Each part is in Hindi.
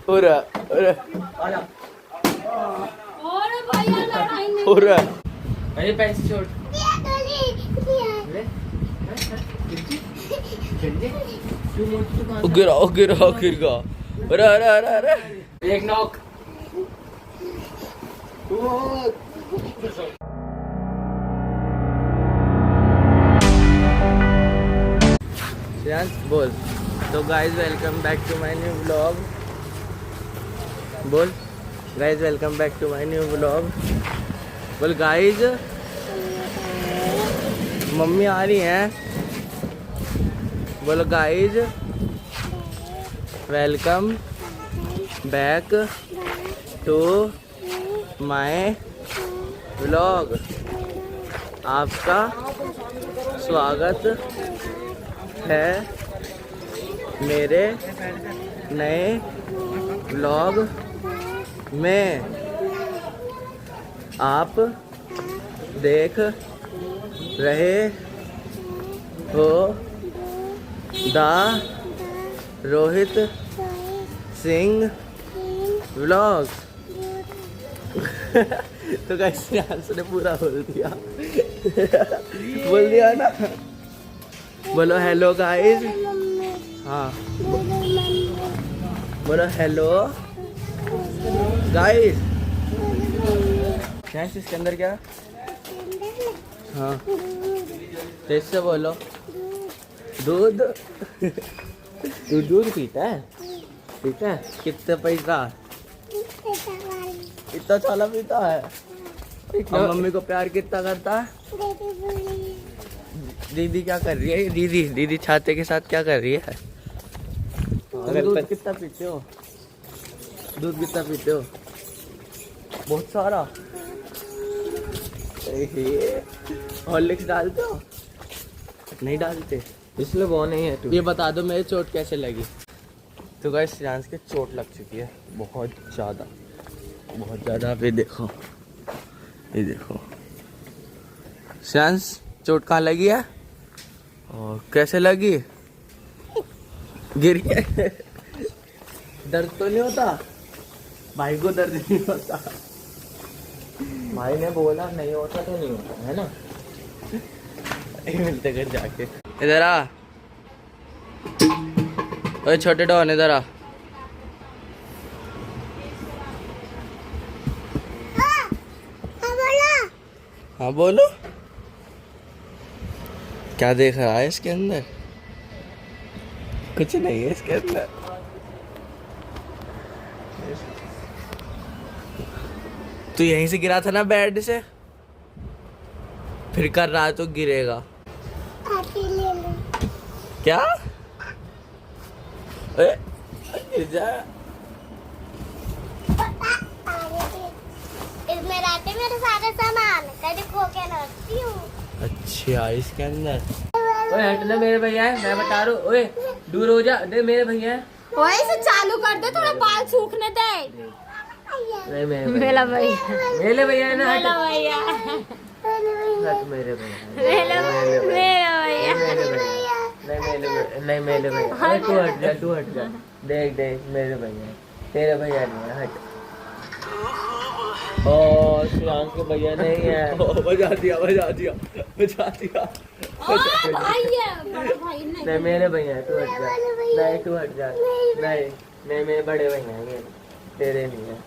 पूरा पूरा पूरा अरे पैसे छोड़ गिरा गिरा गिर गया। अरे अरे अरे अरे एक नॉक। बोल। तो guys welcome back to my new vlog. बोल guys welcome back to my new vlog. बोल गाइज मम्मी आ रही हैं। बोलो guys welcome back to my vlog. आपका स्वागत है मेरे नए व्लॉग में। आप देख रहे हो द रोहित सिंह व्लॉग। तो कैसे आंसर ने पूरा बोल दिया। बोल दिया ना। बोलो हेलो गाइस। हाँ बोलो हेलो गाइस। क्या है इसके अंदर क्या? हाँ तेज से बोलो। दूध। तू दूध पीता है? पीता है? कितने पैसा? इतना साला पीता है। और मम्मी को प्यार कितना करता है? दीदी क्या कर रही है? दीदी छाते के साथ क्या कर रही है? दूध कितना पीते हो? दूध कितना पीते हो? बहुत सारा। हॉर्लिक्स डालते हो? नहीं डालते इसलिए वो नहीं है। ये बता दो मेरी चोट कैसे लगी। तो गाइस श्रेयांश के चोट लग चुकी है बहुत ज़्यादा। अभी देखो, ये देखो श्रेयांश चोट कहाँ लगी है और कैसे लगी? गिर गया। दर्द तो नहीं होता? भाई को दर्द नहीं होता? भाई ने बोला नहीं होता तो नहीं होता है ना। मिलते घर जाके। इधर आ। ओए छोटे डॉन इधर आ। हाँ बोलो। क्या देख रहा है इसके अंदर? कुछ नहीं है इसके अंदर। तू यहीं से गिरा था ना बेड से? फिर कर रहा है तो गिरेगा। क्या? गिर जा। इसमें रहते मेरे सारे सामान, कभी खो के ना रखती हूँ। अच्छा इसके अंदर। ओए हटना, मेरे भैया है, मैं बता रहा हूँ। ओए दूर हो जा। दे मेरे भैया है। ओए इसे चालू कर दे, थोड़ा बाल सूखने दे। नहीं मेरे मेरा भैया, मेरे भैया है ना। हट मेरा भैया, हट मेरे भैया। मेरा भैया। नहीं मेरे भैया। तू हट जा। देख मेरे भैया, तेरे भैया नहीं है। हट। और श्रेयांश के भैया नहीं है। बजा दिया। नहीं मेरे भैया है, तू हट जा। नहीं तू हट जा। नहीं मेरे बड़े भैया हैं, तेरे नहीं है।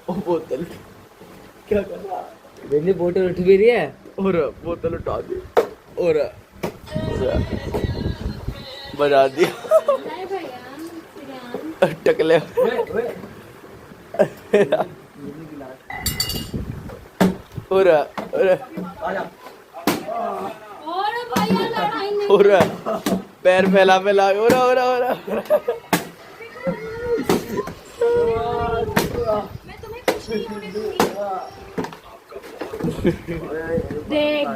ओ बोतल क्या कर रहा? मेरी बोतल उठ भी रही है और बोतल उठा दी और बजा दिया। टकले। और पैर फैला देख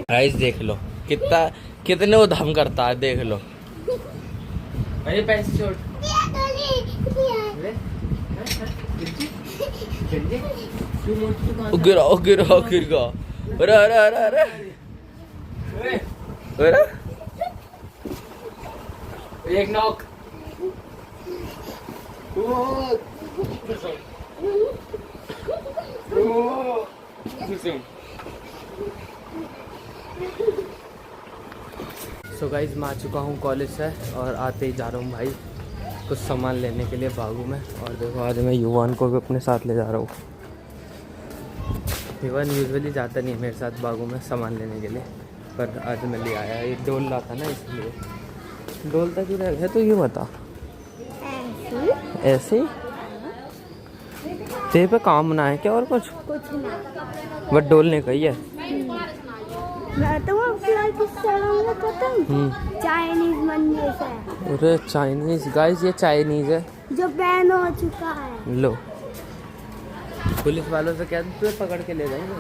गाइस देख लो कितने उधम करता है। देख लो। अरे पैसे छोड़। गिरा गया। अरे अरे अरे अरे अरे एक नॉक। सो गाइस मैं आ चुका हूँ कॉलेज से और आते ही जा रहा हूँ भाई कुछ सामान लेने के लिए बागू में। और देखो आज मैं युवान को भी अपने साथ ले जा रहा हूँ। युवान यूजुअली जाता नहीं है मेरे साथ बागू में सामान लेने के लिए, पर आज मैं ले आया। ये डोल रहा था ना इसलिए। डोलता क्यों रह गया तो ये बता। ऐसे ही तेरे पे काम ना है क्या और कुछ ना बट डोलने का ही है। चाइनीज मंदिर से अरे चाइनीज गाइस, ये चाइनीज है जो बैन हो चुका है। लो पुलिस वालों से क्या तुझे पकड़ के ले जाएंगे।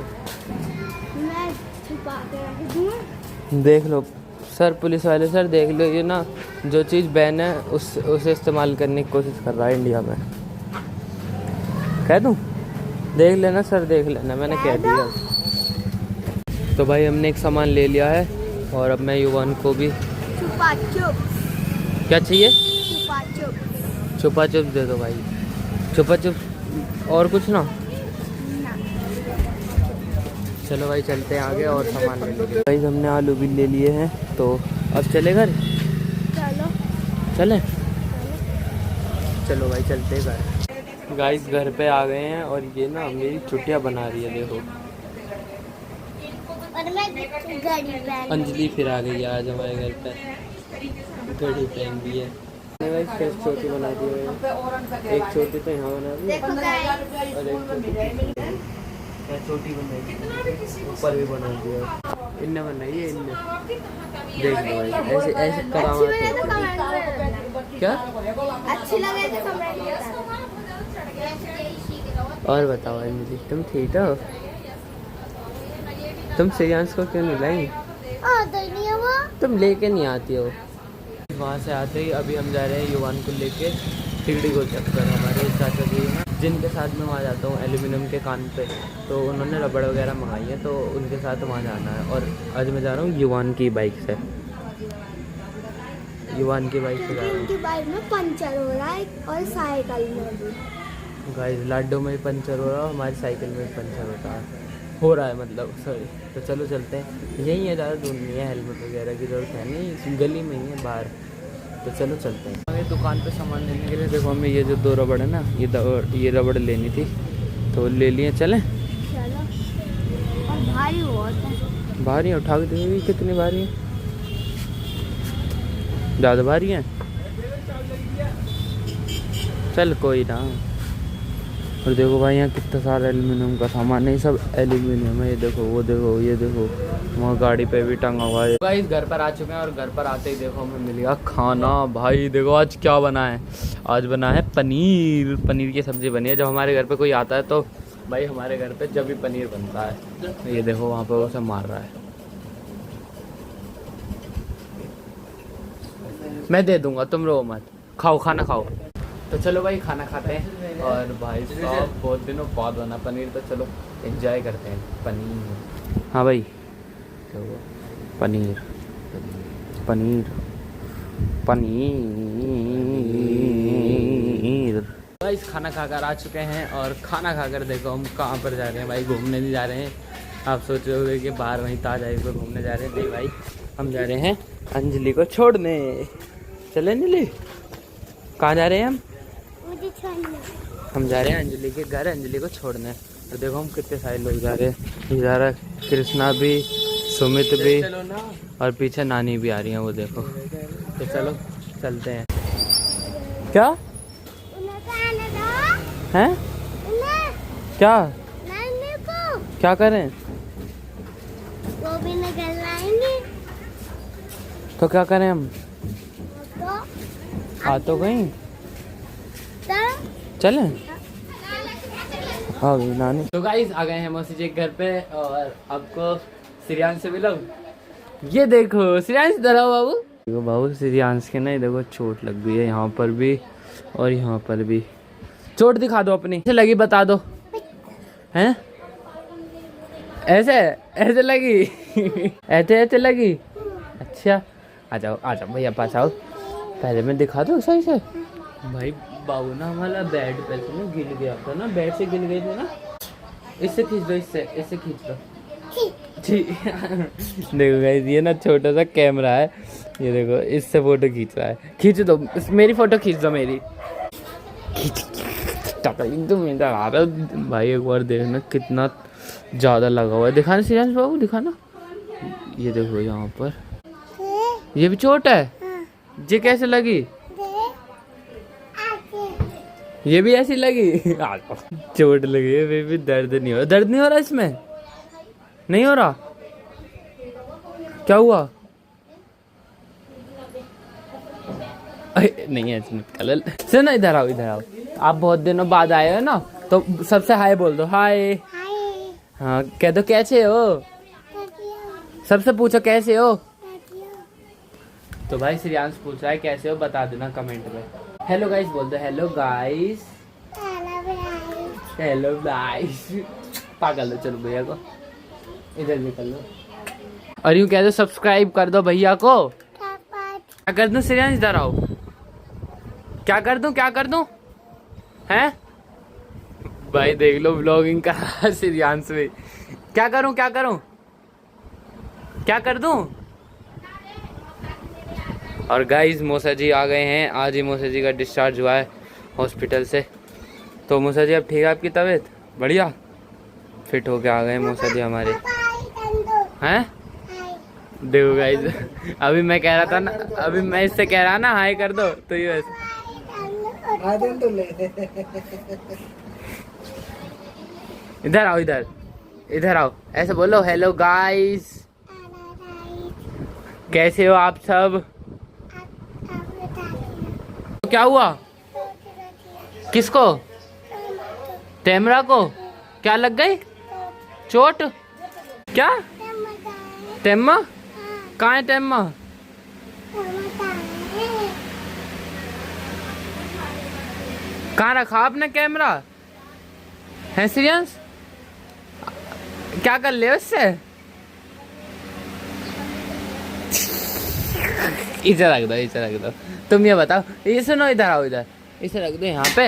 मैं छुपा के रख दूँ। देख लो सर, पुलिस वाले सर देख लो, ये ना जो चीज़ बैन है उसे इस्तेमाल करने की कोशिश कर रहा है इंडिया में। कह दूँ? देख लेना सर, देख लेना, मैंने कह दिया। तो भाई हमने एक सामान ले लिया है और अब मैं युवान को भी छुपा चुप। क्या चाहिए? छुपा चुप। छुपा चुप दे दो भाई। छुपा चुप और कुछ ना। चलो भाई चलते हैं आगे और सामान ले लेंगे। भाई हमने आलू भी ले लिए हैं तो अब चले घर। चलो चले चलो भाई चलते हैं घर। गाइस घर पे आ गए हैं और ये ना मेरी छुट्टियाँ बना रही है। देखो और मैं घड़ी पहन अंजलि फिर आ गई है आज हमारे घर पे। घड़ी पहन दी है भाई। फिर छोटी बना दी है। एक छोटी तो यहाँ बना दी देखो गाइस। और एक छोटी बनाई, ऊपर भी बना दिया। इनने बनाई है, इनने देख लो भाई। ऐसे ऐसे करामात अच्छी लगे तो है। कमेंट करना। क्या अच्छी लगे तो कमेंट करना। और बताओ अंजलि, तुम ठीक हो? तुम श्रेयांश को क्यों नहीं लाई? दुनिया वो तुम लेके नहीं आती हो। वहाँ से आते ही अभी हम जा रहे हैं युवान को लेके टिकड़ी को चक्कर। हमारे चाचा जी हैं जिनके साथ मैं वहाँ जाता हूँ एल्यूमिनियम के कान पे, तो उन्होंने रबड़ वगैरह मंगाई है तो उनके साथ वहाँ जाना है। और आज मैं जा रहा हूँ युवान की बाइक से। युवान की बाइक से जा रहा हूँ। उनकी बाइक में पंचर हो रहा है और साइकिल में भी। गाइस लाडो में भी पंचर हो रहा है, हमारी साइकिल में भी पंचर हो रहा है मतलब सॉरी। तो चलो चलते हैं, यही है, ज़्यादा दूर नहीं है। हेलमेट वगैरह की जरूरत है नहीं, इस गली में ही है बाहर। तो चलो चलते हैं। हमें दुकान पे सामान लेने के लिए देखो हमें ये जो 2 रबड़ है ना, ये रबड़ लेनी थी तो ले लिए। चलें? चलो। और भारी बहुत है। भारी है, उठा के देखिए कितनी भारी है। ज़्यादा भारी है, चल कोई ना। और देखो भाई यहाँ कितना सारा एल्यूमिनियम का सामान है, ये सब एल्यूमिनियम है। ये देखो, वो देखो, ये देखो, वहाँ गाड़ी पे भी टंगा हुआ है। गाइस घर पर आ चुके हैं और घर पर आते ही देखो हमें मिल गया खाना। भाई देखो आज क्या बना है। आज बना है पनीर की सब्ज़ी बनी है। जब हमारे घर पे कोई आता है तो भाई हमारे घर पे जब भी पनीर बनता है। ये देखो वहाँ पे वो सब मार रहा है। मैं दे दूँगा, तुम रो मत, खाओ खाना खाओ। तो चलो भाई खाना खाते हैं। और भाई साहब बहुत दिनों बाद बना पनीर, तो चलो एंजॉय करते हैं पनीर। हाँ भाई तो पनीर पनीर पनीर। गाइस खाना खाकर आ चुके हैं और खाना खाकर देखो हम कहाँ पर जा रहे हैं भाई। घूमने नहीं जा रहे हैं। आप सोच रहे होगे कि बाहर वहीं ताज पर घूमने जा रहे हैं। नहीं भाई, हम जा रहे हैं अंजलि को छोड़ने। चले अंजलि, कहाँ जा रहे हैं हम? हम जा रहे हैं अंजलि के घर, अंजलि को छोड़ने। तो देखो हम कितने सारे लोग जा रहे हैं। ये जा रहा है कृष्णा भी, सुमित भी, और पीछे नानी भी आ रही है, वो देखो। तो चलो चलते हैं। क्या हैं? क्या क्या करें? वो भी निकल लाएंगे तो क्या करें हम? तो आ तो गई, चलें? हाँ भाई नानी। तो गाइस आ गए हैं मौसी जी के घर पे और आपको श्रेयांश से मिलो। ये देखो श्रेयांश, इधर आओ बाबू। देखो बाबू श्रेयांश के नहीं देखो चोट लग गई है यहाँ पर भी और यहाँ पर भी। चोट दिखा दो अपनी, ऐसे लगी बता दो। हैं? ऐसे ऐसे लगी ऐसे ऐसे लगी। अच्छा आ जाओ भैया पास आओ, पहले मैं दिखा दो सही से। भाई बाबू ना हमारा बेड पे से ना गिर गया था ना, बेड से गिर गए थे ना। इससे खींच दो, इससे खींच दो जी। देखो गाइस ये ना छोटा सा कैमरा है, ये देखो इससे फोटो खींच रहा है। खींच दो मेरी फोटो, खींच दो मेरी, खींच एकदम इधर आ रहा है भाई। एक बार देखना कितना ज्यादा लगा हुआ है, दिखाना श्रेयांश बाबू, दिखाना। ये देखो यहाँ पर ये भी चोट है। ये कैसे लगी? ये भी ऐसी लगी। चोट लगी है, बेबी दर्द नहीं हो रहा। दर्द नहीं हो रहा इसमें? नहीं हो रहा? क्या हुआ? नहीं ऐसे मत कलल। सुनो इधर आओ, इधर आओ। आप बहुत दिनों बाद आए हो ना, तो सबसे हाय बोल दो। हाय। हाँ कह दो कैसे हो, सबसे पूछो कैसे हो। तो भाई श्रेयांश पूछ रहा है कैसे हो, बता देना कमेंट में। हेलो गाइस बोल दो। Hello guys, hello guys. पागल हो, चलो भैया को इधर भी कर लो। और यूँ कह दो सब्सक्राइब कर दो भैया को। क्या कर दूं श्रेयांश, इधर आओ। क्या कर दूं, क्या कर दूं? हैं भाई देख लो व्लॉगिंग कर रहा है श्रेयांश में। क्या करूं, क्या करूं, क्या कर दूं? और गाइस मौसा जी आ गए हैं। आज ही मौसा जी का डिस्चार्ज हुआ है हॉस्पिटल से। तो मौसा जी अब ठीक है आपकी तबीयत? बढ़िया फिट होके आ गए मौसा जी हमारे। हैं देखो गाइस, अभी मैं कह रहा था ना, अभी मैं इससे कह रहा ना हाय कर दो, तो ये इधर आओ, इधर आओ, ऐसे बोलो। हेलो गाइस, कैसे हो आप सब? क्या हुआ? किसको? टेमरा को क्या लग गई? चोट? क्या? टेम्मा? कहाँ है टेम्मा? कहाँ रखा आपने कैमरा? है श्रेयांश? क्या कर ले उससे? इसे रख दो, इसे रख दो। तुम ये बताओ, ये सुनो, इधर आओ, इसे रख दो यहाँ पे।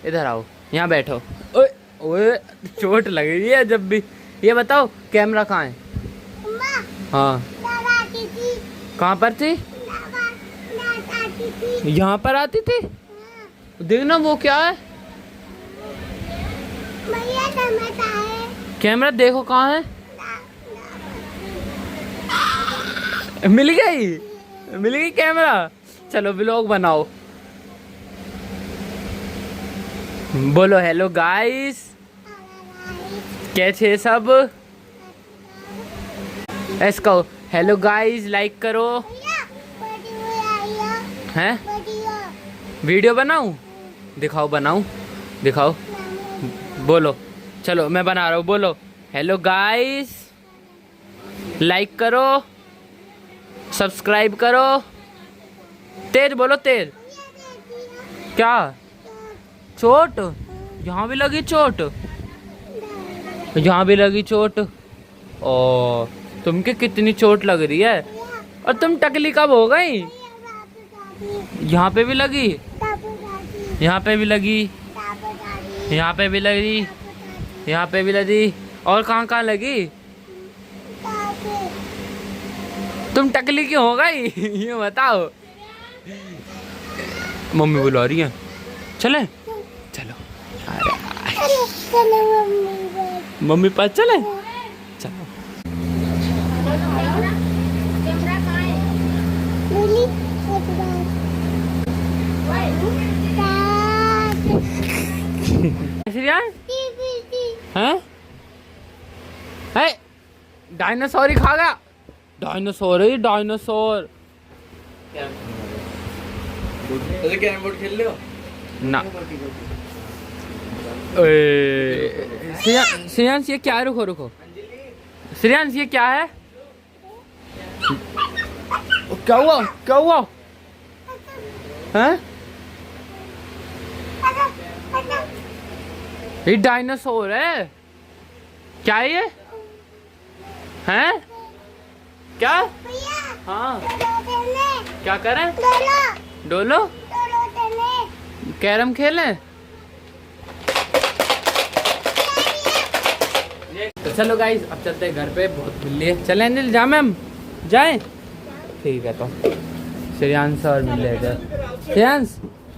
इधर आओ, यहाँ बैठो। ओए ओए चोट लग रही है जब भी। ये बताओ कैमरा कहाँ है? हाँ कहाँ पर थी? यहाँ पर आती थी। देखना वो क्या है कैमरा, देखो कहाँ है। मिल गई कैमरा। चलो व्लॉग बनाओ। बोलो हेलो गाइस, कैसे सब? ऐसे कहो हेलो गाइस, लाइक करो। हैं वीडियो बनाऊं? दिखाओ, बनाऊं, दिखाओ। बोलो, चलो मैं बना रहा हूँ। बोलो हेलो गाइस, लाइक करो, सब्सक्राइब करो। तेज बोलो, तेज। क्या चोट? यहाँ भी लगी चोट, यहाँ भी लगी चोट। ओ तुमके कितनी चोट लग रही है। और तुम टकली कब हो गई? यहाँ पे भी लगी, यहाँ पे भी लगी, यहाँ पे भी लगी, यहाँ पे भी लगी। और कहाँ कहाँ लगी? तुम टकली क्यों हो गई? ये बताओ। मम्मी बुला रही है, चले चलो। मम्मी पास चले, चलो। हैं? डायनासोर ही खा गया। डायनासोर है, डायनासोर। कैरम बोर्ड खेल लो ना। श्रेयांश ये क्या है? रुको रुको श्रेयांश, ये क्या है? क्या हुआ, क्या हुआ? हैं? ये डायनासोर है क्या? ये हैं? क्या? हाँ क्या करें? डोलो। कैरम खेलें? तो चलो गाइस अब चलते हैं घर पे, बहुत बिल्ली है। चले अनिल, जा मैम जाए? ठीक है, तो श्रेयांश और मिले इधर। श्रेयांश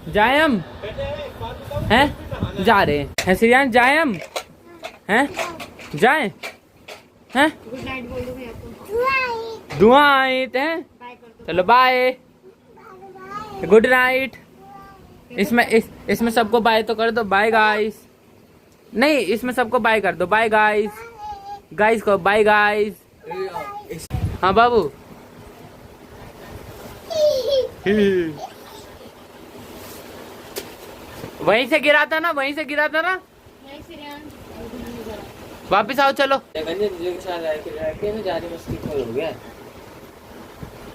जाए हम हैं? जा रहे हैं श्रेयांश, जाए हम हैं? जाए हैं? धुआं आई थे। चलो बाय, गुड नाइट। इसमें सबको बाय तो कर दो, बाय गाइस। नहीं, इसमें सबको बाय कर दो, बाय गाइस। गाइस को बाय गाइस। हाँ बाबू। वहीं से गिरा था ना, वहीं से गिरा था ना। वापिस आओ चलो। हो गया,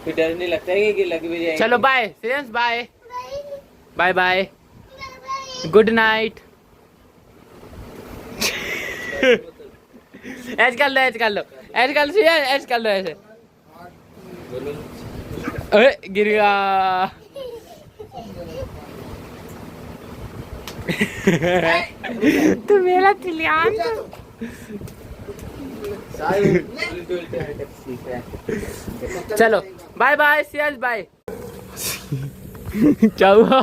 फिर डर नहीं लगता है कि लग भी जाएगी। चलो bye Shreyansh, bye bye bye, good night. ऐसे कर लो, ऐसे कर लो, ऐसे कर लो श्रेयांश, ऐसे कर लो ऐसे। अरे गिर गया। तू मेरा तिलियान। चलो बाय बाय श्रेयांश, बाय। क्या हुआ?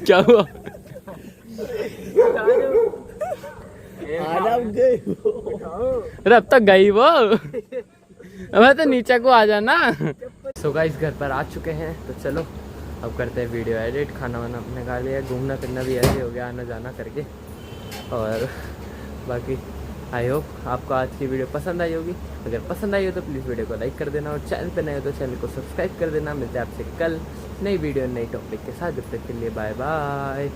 क्या हुआ? अरे अब तक गई वो। अब तो नीचे को आ जाना। सो गाइस घर पर आ चुके हैं, तो चलो अब करते हैं वीडियो एडिट। खाना वाना अपने खा लिया, घूमना फिरना भी ऐसे हो गया, आना जाना करके। और बाकी आई होप आपको आज की वीडियो पसंद आई होगी। अगर पसंद आई हो तो प्लीज़ वीडियो को लाइक कर देना, और चैनल पर नए हो तो चैनल को सब्सक्राइब कर देना। मिलते हैं आपसे कल नई वीडियो नई टॉपिक के साथ। जब तक के लिए बाय बाय।